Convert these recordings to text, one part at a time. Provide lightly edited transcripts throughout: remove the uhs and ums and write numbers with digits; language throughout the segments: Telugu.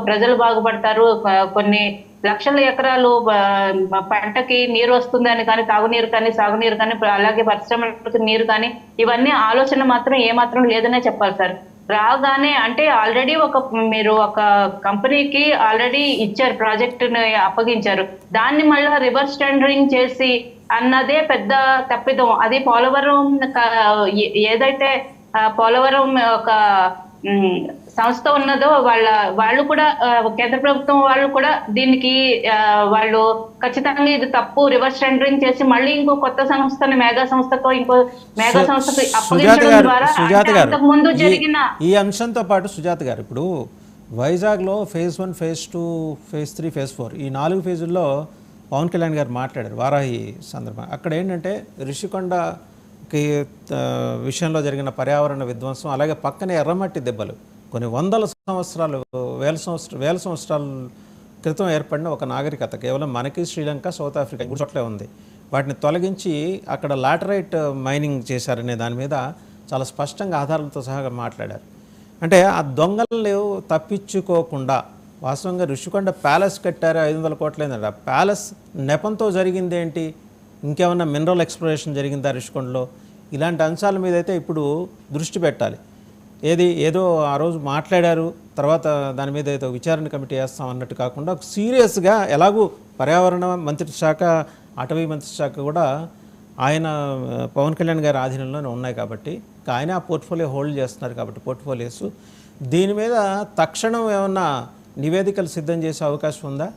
ప్రజలు బాగుపడతారు. కొన్ని లక్షల ఎకరాలు పంటకి నీరు వస్తుందని కానీ, తాగునీరు కానీ, సాగునీరు కానీ, అలాగే పరిశ్రమలకు నీరు కానీ, ఇవన్నీ ఆలోచన మాత్రం ఏమాత్రం లేదనే చెప్పాలి సార్. రాగానే అంటే ఆల్రెడీ మీరు ఒక కంపెనీకి ఆల్రెడీ ఇచ్చారు, ప్రాజెక్టుని అప్పగించారు. దాన్ని మళ్ళా రివర్స్ టెండరింగ్ చేసి అన్నదే పెద్ద తప్పిదం. అది పోలవరం ఏదైతే పోలవరం ఒక సంస్థ ఉన్నదో వాళ్ళు కూడా కేంద్ర ప్రభుత్వం వాళ్ళు కూడా దీనికి వాళ్ళు ఖచ్చితంగా ఇది తప్పు, రివర్స్ టెండరింగ్ చేసి మళ్ళీ ఇంకో కొత్త సంస్థని మెగా సంస్థకి అప్పగించడం ద్వారా అంతకు ముందు జరిగిన ఈ అంశంతో పాటు సుజాత గారు, ఇప్పుడు వైజాగ్లో ఫేజ్ 1, ఫేజ్ 2, ఫేజ్ 3, ఫేజ్ 4 ఈ 4 ఫేజుల్లో పవన్ కళ్యాణ్ గారు మాట్లాడారు వారాహి సందర్భంగా. అక్కడ ఏంటంటే ఋషికొండ విషయంలో జరిగిన పర్యావరణ విధ్వంసం, అలాగే పక్కనే ఎర్రమట్టి దెబ్బలు, కొన్ని వందల సంవత్సరాలు వేల సంవత్సరాల క్రితం ఏర్పడిన ఒక నాగరికత కేవలం మనకి శ్రీలంక, సౌత్ ఆఫ్రికా మూడు చోట్లే ఉంది. వాటిని తొలగించి అక్కడ లాటరైట్ మైనింగ్ చేశారనే దాని మీద చాలా స్పష్టంగా ఆధారాలతో సహా మాట్లాడారు. అంటే ఆ దొంగలు తప్పించుకోకుండా వాస్తవంగా ఋషికొండ ప్యాలెస్ కట్టారు, 500 కోట్లైందండి. ఆ ప్యాలెస్ నెపంతో జరిగింది ఏంటి? ఇంకేమన్నా మినరల్ ఎక్స్ప్లోరేషన్ జరిగిందా ఋషికొండలో? ఇలాంటి అంశాల మీద అయితే ఇప్పుడు దృష్టి పెట్టాలి. ఏదో ఆ రోజు మాట్లాడారు, తర్వాత దాని మీద ఏదో విచారణ కమిటీ వేస్తాం అన్నట్టు కాకుండా సీరియస్గా, ఎలాగూ పర్యావరణ మంత్రిత్వ శాఖ, అటవీ మంత్రిత్వ శాఖ కూడా ఆయన పవన్ కళ్యాణ్ గారి ఆధీనంలోనే ఉన్నాయి కాబట్టి, ఆయన ఆ పోర్ట్ఫోలియో హోల్డ్ చేస్తున్నారు కాబట్టి పోర్ట్ఫోలియోస్, దీని మీద తక్షణం ఏమన్నా నివేదికలు సిద్ధం చేసే అవకాశం ఉందా?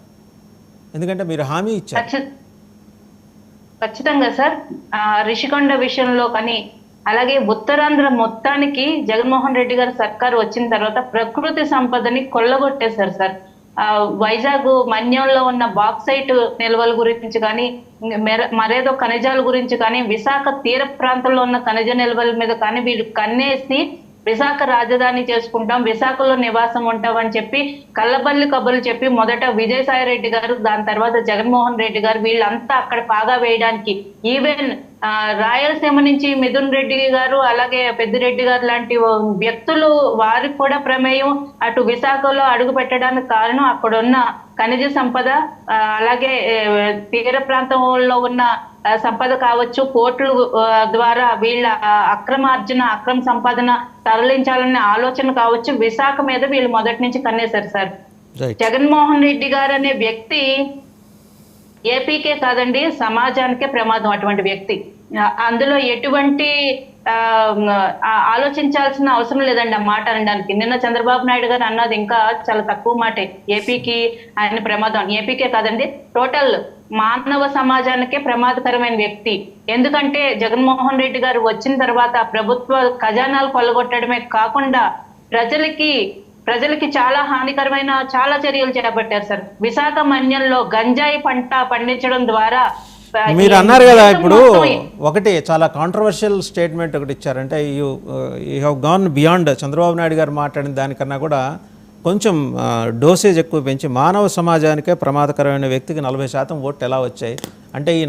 ఎందుకంటే మీరు హామీ ఇచ్చారు. ఖచ్చితంగా సార్. రిషికొండ విషయంలో కానీ, అలాగే ఉత్తరాంధ్ర మొత్తానికి జగన్మోహన్ రెడ్డి గారి సర్కారు వచ్చిన తర్వాత ప్రకృతి సంపదని కొల్లగొట్టేశారు సార్. వైజాగ్ మన్యంలో ఉన్న బాక్సైట్ నిల్వల గురించి కానీ, మరేదో ఖనిజాల గురించి కానీ, విశాఖ తీర ప్రాంతంలో ఉన్న ఖనిజ నిల్వల మీద కానీ వీళ్ళు కన్నేసి విశాఖ రాజధాని చేసుకుంటాం, విశాఖలో నివాసం ఉంటాం అని చెప్పి కళ్ళబల్లి కబుర్లు చెప్పి మొదట విజయసాయి రెడ్డి గారు, దాని తర్వాత జగన్మోహన్ రెడ్డి గారు, వీళ్ళంతా అక్కడ పాగా వేయడానికి, ఈవెన్ రాయలసీమ నుంచి మిథున్ రెడ్డి గారు, అలాగే పెద్దిరెడ్డి గారు లాంటి వ్యక్తులు వారికి కూడా ప్రమేయం అటు విశాఖలో అడుగు పెట్టడానికి కారణం అక్కడున్న ఖనిజ సంపద, అలాగే తీర ప్రాంతంలో ఉన్న సంపద కావచ్చు, పోర్టుల ద్వారా వీళ్ళ అక్రమ సంపాదన తరలించాలనే ఆలోచన కావచ్చు, విశాఖ మీద వీళ్ళు మొదటి నుంచి కన్నేశారు సార్. జగన్మోహన్ రెడ్డి గారు అనే వ్యక్తి ఏపీకే కాదండి, సమాజానికే ప్రమాదం. అటువంటి వ్యక్తి అందులో ఎటువంటి ఆలోచించాల్సిన అవసరం లేదండి ఆ మాట అనడానికి. నిన్న చంద్రబాబు నాయుడు గారు అన్నది ఇంకా చాలా తక్కువ మాటే. ఏపీకి ఆయన ప్రమాదం, ఏపీకే కాదండి, టోటల్ మానవ సమాజానికే ప్రమాదకరమైన వ్యక్తి. ఎందుకంటే జగన్మోహన్ రెడ్డి గారు వచ్చిన తర్వాత ప్రభుత్వ ఖజానాలు కొల్లగొట్టడమే కాకుండా ప్రజలకి చాలా హానికరమైన చాలా చర్యలు చేపట్టారు సార్. విశాఖ మన్యంలో గంజాయి పంట పండించడం ద్వారా మీరు అన్నారు కదా, ఇప్పుడు ఒకటి చాలా కాంట్రవర్షియల్ స్టేట్మెంట్ ఒకటి ఇచ్చారంటే, you have gone beyond. Chandrababu Naidu గారు మాట్లాడిన దానికన్నా కూడా కొంచెం డోసేజ్ ఎక్కువ పెంచి మానవ సమాజానికే ప్రమాదకరమైన వ్యక్తికి 40% ఓట్లు ఎలా వచ్చాయి అంటే, ఈ